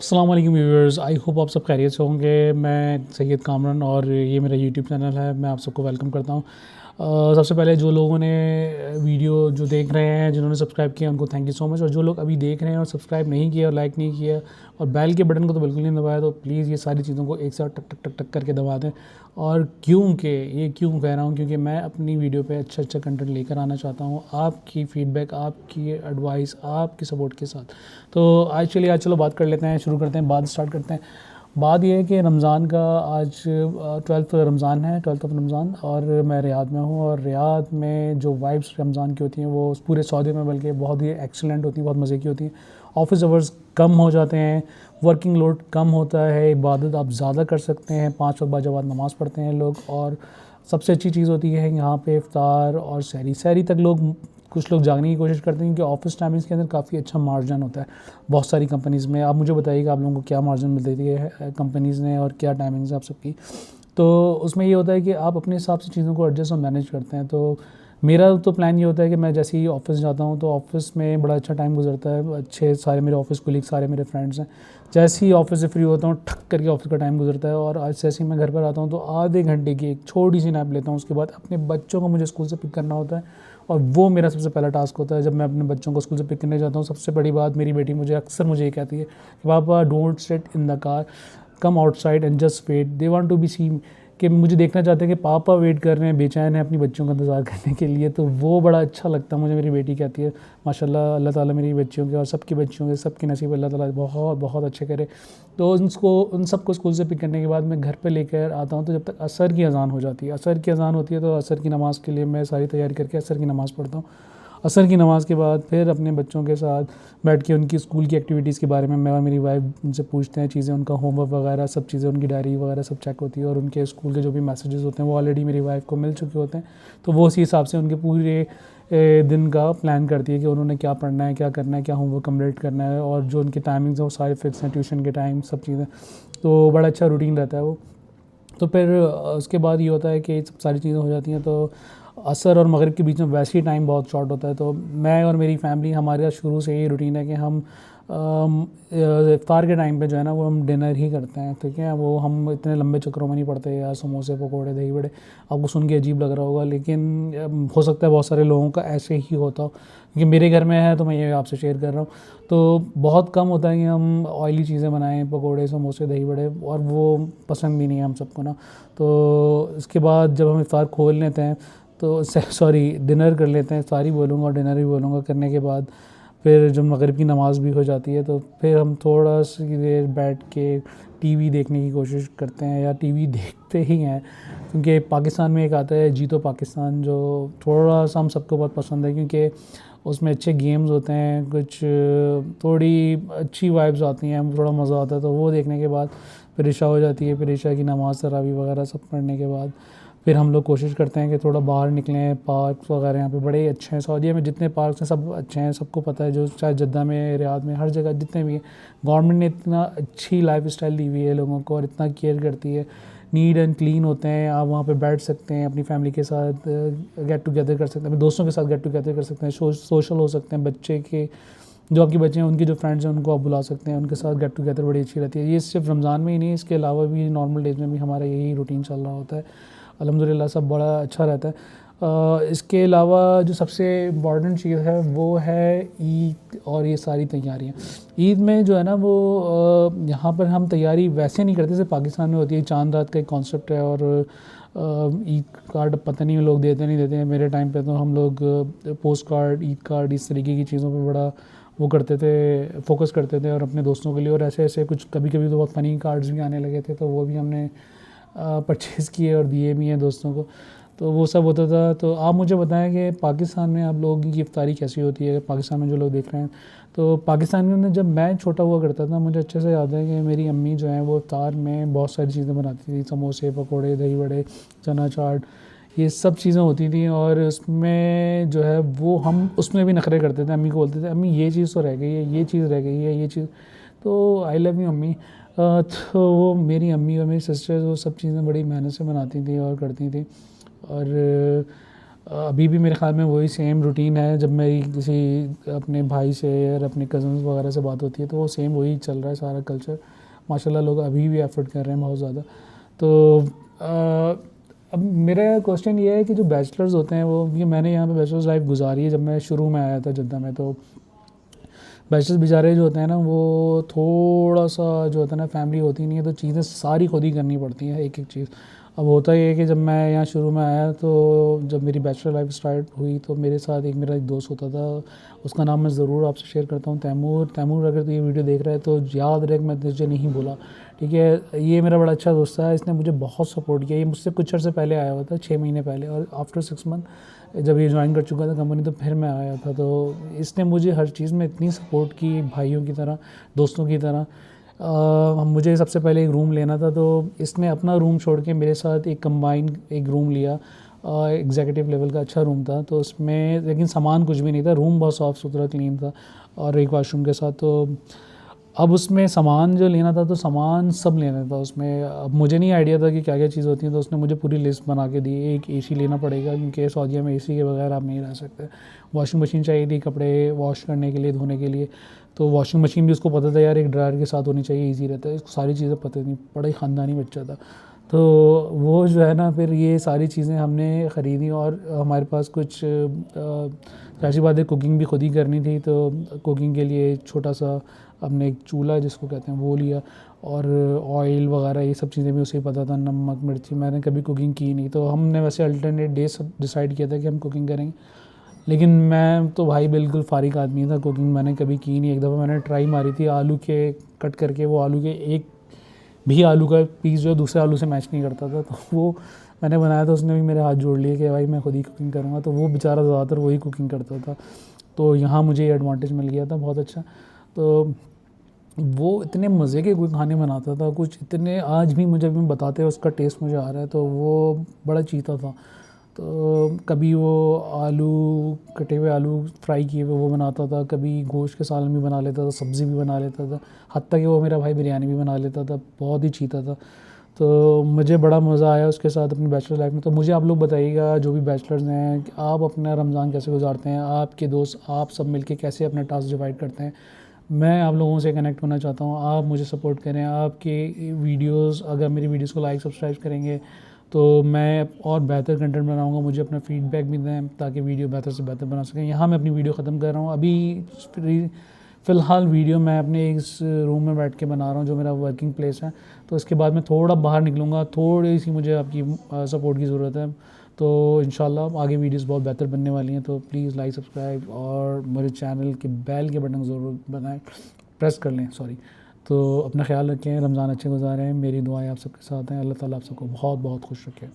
अस्सलाम वालेकुम viewers, I hope आप सब खैरियत से होंगे। मैं सैयद कामरान और ये मेरा यूट्यूब चैनल है। मैं आप सबको वेलकम करता हूँ। सबसे पहले जो लोगों ने वीडियो जो देख रहे हैं, जिन्होंने सब्सक्राइब किया, उनको थैंक यू सो मच। और जो लोग अभी देख रहे हैं और सब्सक्राइब नहीं किया और लाइक नहीं किया और बेल के बटन को तो बिल्कुल नहीं दबाया, तो प्लीज़ ये सारी चीज़ों को एक साथ टक टक टक टक करके दबा दें। और क्यों कह रहा हूँ, क्योंकि मैं अपनी वीडियो पे अच्छा अच्छा कंटेंट लेकर आना चाहता हूँ, आपकी फ़ीडबैक, आपकी एडवाइस, आपकी सपोर्ट के साथ। तो आज चलो बात कर लेते हैं, शुरू करते हैं, बात स्टार्ट करते हैं। बात यह है कि रमज़ान का आज 12th रमज़ान है, 12th ऑफ रमज़ान, और मैं रियाद में हूँ। और रियाद में जो वाइब्स रमज़ान की होती हैं वो पूरे सऊदी में बल्कि बहुत ही एक्सीलेंट होती हैं, बहुत मज़े की होती हैं। ऑफिस आवर्स कम हो जाते हैं, वर्किंग लोड कम होता है, इबादत आप ज़्यादा कर सकते हैं, 5 वक्त बाद जब नमाज़ पढ़ते हैं लोग। और सबसे अच्छी चीज़ होती है यहाँ पे इफ्तार और सहरी तक कुछ लोग जागने की कोशिश करते हैं, क्योंकि ऑफिस टाइमिंग्स के अंदर काफ़ी अच्छा मार्जिन होता है बहुत सारी कंपनीज़ में। आप मुझे बताइएगा आप लोगों को क्या मार्जिन मिल देती है कंपनीज़ ने और क्या टाइमिंग्स है आप सबकी। तो उसमें ये होता है कि आप अपने हिसाब से चीज़ों को एडजस्ट और मैनेज करते हैं। तो मेरा तो प्लान ये होता है कि मैं जैसे ही ऑफिस जाता हूँ तो ऑफिस में बड़ा अच्छा टाइम गुजरता है, अच्छे सारे मेरे ऑफिस कोलीग, सारे मेरे फ्रेंड्स हैं। जैसे ही ऑफिस से फ्री होता हूँ, ठक करके ऑफिस का टाइम गुजरता है। और आज जैसे ही मैं घर पर आता हूँ तो आधे घंटे की एक छोटी सी नैप लेता हूँ। उसके बाद अपने बच्चों को मुझे स्कूल से पिक करना होता है, और वो मेरा सबसे पहला टास्क होता है। जब मैं अपने बच्चों को स्कूल से पिक करने जाता हूँ, सबसे बड़ी बात मेरी बेटी मुझे ये कहती है कि पापा don't sit in the car, come outside and just wait. They want to be see, कि मुझे देखना चाहते हैं कि पापा वेट कर रहे हैं, बेचैन है अपनी बच्चों का इंतज़ार करने के लिए। तो वो बड़ा अच्छा लगता है मुझे। मेरी बेटी कहती है माशाल्लाह, अल्लाह ताला मेरी बच्चियों के और सबकी बच्चियों के सबकी नसीब अल्लाह ताला बहुत बहुत अच्छे करे। तो उन सबको स्कूल से पिक करने के बाद मैं घर पे लेकर आता हूँ। तो जब तक असर की अज़ान हो जाती है, असर की अज़ान होती है, तो असर की नमाज़ के लिए मैं सारी तैयारी करके असर की नमाज़ पढ़ता हूँ। असर की नमाज़ के बाद फिर अपने बच्चों के साथ बैठ के उनकी स्कूल की एक्टिविटीज़ के बारे में मैं और मेरी वाइफ उनसे पूछते हैं चीज़ें, उनका होमवर्क वगैरह सब चीज़ें, उनकी डायरी वगैरह सब चेक होती है। और उनके स्कूल के जो भी मैसेजेस होते हैं वो ऑलरेडी मेरी वाइफ को मिल चुके होते हैं। तो वो उसी हिसाब से उनके पूरे दिन का प्लान करती है कि उन्होंने क्या पढ़ना है, क्या करना है, क्या होमवर्क कंप्लीट करना है। और जो उनके टाइमिंग्स हैं वो सारे फिक्स हैं, ट्यूशन के टाइम सब चीज़ें। तो बड़ा अच्छा रूटीन रहता है वो। तो फिर उसके बाद ये होता है कि सब सारी चीज़ें हो जाती हैं, तो असर और मगरिब के बीच में वैसे ही टाइम बहुत शॉर्ट होता है। तो मैं और मेरी फैमिली, हमारे शुरू से ये रूटीन है कि हम इफ्तार के टाइम पे जो है ना वो हम डिनर ही करते हैं, ठीक है। वो हम इतने लंबे चक्करों में नहीं पड़ते यार, समोसे पकोड़े दही बड़े। आपको सुन के अजीब लग रहा होगा, लेकिन हो सकता है बहुत सारे लोगों का ऐसे ही होता हो, क्योंकि मेरे घर में है तो मैं ये आपसे शेयर कर रहा हूँ। तो बहुत कम होता है कि हम ऑयली चीज़ें बनाएं, पकोड़े समोसे दही बड़े, और वो पसंद भी नहीं है हम सबको ना। तो इसके बाद जब हम इफ्तार खोल लेते हैं तो डिनर कर लेते हैं, सारी बोलूँगा और डिनर भी बोलूँगा। करने के बाद फिर जब मगरिब की नमाज़ भी हो जाती है तो फिर हम थोड़ा सी देर बैठ के टीवी देखने की कोशिश करते हैं, या टीवी देखते ही हैं, क्योंकि पाकिस्तान में एक आता है जी तो पाकिस्तान, जो थोड़ा सा हम सबको बहुत पसंद है, क्योंकि उसमें अच्छे गेम्स होते हैं, कुछ थोड़ी अच्छी वाइब्स आती हैं, थोड़ा मज़ा आता है। तो वो देखने के बाद फिर इशा हो जाती है, फिर इशा की नमाज़ तरावी वगैरह सब पढ़ने के बाद फिर हम लोग कोशिश करते हैं कि थोड़ा बाहर निकलें। पार्क वगैरह यहाँ पे बड़े अच्छे हैं, सऊदीया में जितने पार्क्स हैं सब अच्छे हैं, सबको पता है। जो चाहे जद्दा में, रियाद में, हर जगह जितने भी हैं, गवर्नमेंट ने इतना अच्छी लाइफ स्टाइल दी हुई है लोगों को और इतना केयर करती है, नीट एंड क्लीन होते हैं। आप वहाँ पे बैठ सकते हैं, अपनी फैमिली के साथ गेट टुगेदर कर सकते हैं, अपने दोस्तों के साथ गेट टुगेदर कर सकते हैं, सोशल हो सकते हैं। बच्चे के जो आपके बच्चे हैं उनके जो फ्रेंड्स हैं उनको आप बुला सकते हैं, उनके साथ गेट टुगेदर बड़ी अच्छी रहती है। ये सिर्फ रमज़ान में ही नहीं, इसके अलावा भी नॉर्मल डेज़ में भी हमारा यही रूटीन चल रहा होता है। अल्हम्दुलिल्लाह सब बड़ा अच्छा रहता है। इसके अलावा जो सबसे इम्पॉर्टेंट चीज़ है वो है ईद और ये सारी तैयारियाँ। ईद में जो है ना वो यहाँ पर हम तैयारी वैसे नहीं करते जैसे पाकिस्तान में होती है। चांद रात का एक कॉन्सेप्ट है, और ईद कार्ड पता नहीं लोग देते नहीं देते हैं। मेरे टाइम पे तो हम लोग पोस्ट कार्ड, ईद कार्ड, इस तरीके की चीज़ों पे बड़ा वो करते थे, फोकस करते थे, और अपने दोस्तों के लिए। और ऐसे ऐसे कुछ कभी कभी तो बहुत फ़नी कार्ड्स भी आने लगे थे, तो वो भी हमने परचेज़ किए और दिए भी हैं दोस्तों को। तो वो सब होता था। तो आप मुझे बताएं कि पाकिस्तान में आप लोगों की इफ्तारी कैसी होती है, पाकिस्तान में जो लोग देख रहे हैं। तो पाकिस्तान में जब मैं छोटा हुआ करता था, मुझे अच्छे से याद है कि मेरी अम्मी जो हैं वो इफ्तार में बहुत सारी चीज़ें बनाती थी, समोसे पकोड़े दही बड़े चना चाट, ये सब चीज़ें होती थी। और उसमें जो है वो हम उसमें भी नखरे करते थे, अम्मी को बोलते थे अम्मी ये चीज़ तो रह गई है, ये चीज़ रह गई है, ये चीज़। तो आई लव यू अम्मी। तो वो मेरी अम्मी और मेरी सिस्टर्स वो सब चीज़ें बड़ी मेहनत से बनाती थी और करती थी। और अभी भी मेरे ख्याल में वही सेम रूटीन है। जब मेरी किसी अपने भाई से या अपने कज़न्स वगैरह से बात होती है तो वो सेम वही चल रहा है सारा कल्चर। माशाल्लाह लोग अभी भी एफर्ट कर रहे हैं बहुत ज़्यादा। तो अब मेरा क्वेश्चन ये है कि जो बैचलर्स होते हैं वो, ये मैंने यहाँ पे बैचलर्स लाइफ गुजारी है जब मैं शुरू में आया था जद्दा में। तो बैचलर्स बेचारे जो होते हैं ना वो थोड़ा सा जो होता है ना, फैमिली होती नहीं है तो चीज़ें सारी खुद ही करनी पड़ती हैं एक एक चीज़। अब होता ये है कि जब मैं यहाँ शुरू में आया तो जब मेरी बैचलर लाइफ स्टार्ट हुई तो मेरे साथ मेरा एक दोस्त होता था, उसका नाम मैं ज़रूर आपसे शेयर करता हूँ, तैमूर। तैमूर अगर तो ये वीडियो देख रहा है तो याद रहे कि मैं तुझे नहीं बोला, ठीक है। ये मेरा बड़ा अच्छा दोस्त है, इसने मुझे बहुत सपोर्ट किया। ये मुझसे कुछ अर्से पहले आया हुआ था, 6 महीने पहले, और आफ्टर 6 मंथ जब ये ज्वाइन कर चुका था कंपनी तो फिर मैं आया था। तो इसने मुझे हर चीज़ में इतनी सपोर्ट की, भाइयों की तरह, दोस्तों की तरह। मुझे सबसे पहले एक रूम लेना था तो इसने अपना रूम छोड़ के मेरे साथ एक कंबाइन एक रूम लिया। एग्जीक्यूटिव लेवल का अच्छा रूम था तो उसमें, लेकिन सामान कुछ भी नहीं था, रूम बहुत साफ़ सुथरा क्लीन था और एक वॉशरूम के साथ। तो अब उसमें सामान जो लेना था तो सामान सब लेना था उसमें। अब मुझे नहीं आइडिया था कि क्या क्या चीज़ होती है, तो उसने मुझे पूरी लिस्ट बना के दी। एक एसी लेना पड़ेगा क्योंकि सऊदीया में एसी के बगैर आप नहीं रह सकते। वॉशिंग मशीन चाहिए थी कपड़े वॉश करने के लिए, धोने के लिए। तो वॉशिंग मशीन भी उसको पता था यार एक ड्रायर के साथ होनी चाहिए, ईजी रहता है। इसको सारी चीज़ें पता नहीं, बड़ा ही ख़ानदानी बच्चा था। तो वो जो है ना, फिर ये सारी चीज़ें हमने ख़रीदी और हमारे पास कुछ ऐसी बात है, कुकिंग भी खुद ही करनी थी। तो कुकिंग के लिए छोटा सा हमने एक चूल्हा जिसको कहते हैं वो लिया, और ऑयल वगैरह ये सब चीज़ें भी उसे पता था, नमक मिर्ची। मैंने कभी कुकिंग की नहीं तो हमने वैसे अल्टरनेट डे सब डिसाइड किया था कि हम कुकिंग करेंगे। लेकिन मैं तो भाई बिल्कुल फारिग आदमी था, कुकिंग मैंने कभी की नहीं। एक दफ़ा मैंने ट्राई मारी थी आलू के कट करके, वो आलू के एक भी आलू का पीस जो दूसरे आलू से मैच नहीं करता था, तो वो मैंने बनाया था। उसने भी मेरे हाथ जोड़ लिए कि भाई मैं खुद ही कुकिंग करूँगा। तो वो बेचारा ज़्यादातर वही कुकिंग करता था, तो यहाँ मुझे ये एडवांटेज मिल गया था बहुत अच्छा। तो वो इतने मज़े के कोई खाने बनाता था, कुछ इतने, आज भी मुझे भी बताते हैं उसका टेस्ट मुझे आ रहा है। तो वो बड़ा चीता था। तो कभी वो आलू, कटे हुए आलू फ्राई किए हुए वो बनाता था, कभी गोश्त के सालन भी बना लेता था, सब्ज़ी भी बना लेता था, हत्ता कि वो मेरा भाई बिरयानी भी बना लेता था। बहुत ही चीता था। तो मुझे बड़ा मज़ा आया उसके साथ अपनी बैचलर लाइफ में। तो मुझे आप लोग बताइएगा जो भी बैचलर्स हैं कि आप अपना रमज़ान कैसे गुजारते हैं, आपके दोस्त आप सब मिलके कैसे अपना टास्क डिवाइड करते हैं। मैं आप लोगों से कनेक्ट होना चाहता हूँ, आप मुझे सपोर्ट करें। आपके वीडियोस, अगर मेरी वीडियोस को लाइक सब्सक्राइब करेंगे तो मैं और बेहतर कंटेंट बनाऊँगा। मुझे अपना फीडबैक भी दें ताकि वीडियो बेहतर से बेहतर बना सकें। यहाँ मैं अपनी वीडियो ख़त्म कर रहा हूँ अभी। फ़िलहाल वीडियो मैं अपने इस रूम में बैठ के बना रहा हूँ जो मेरा वर्किंग प्लेस है। तो इसके बाद मैं थोड़ा बाहर निकलूँगा, थोड़ी सी मुझे आपकी सपोर्ट की ज़रूरत है। तो इंशाल्लाह आगे वीडियोस बहुत बेहतर बनने वाली हैं। तो प्लीज़ लाइक सब्सक्राइब और मेरे चैनल के बेल के बटन ज़रूर बनाएं, प्रेस कर लें, सॉरी। तो अपना ख्याल रखें, रमज़ान अच्छे गुजारें। मेरी दुआएं आप सबके साथ हैं। अल्लाह ताला आप सबको बहुत बहुत खुश रखे।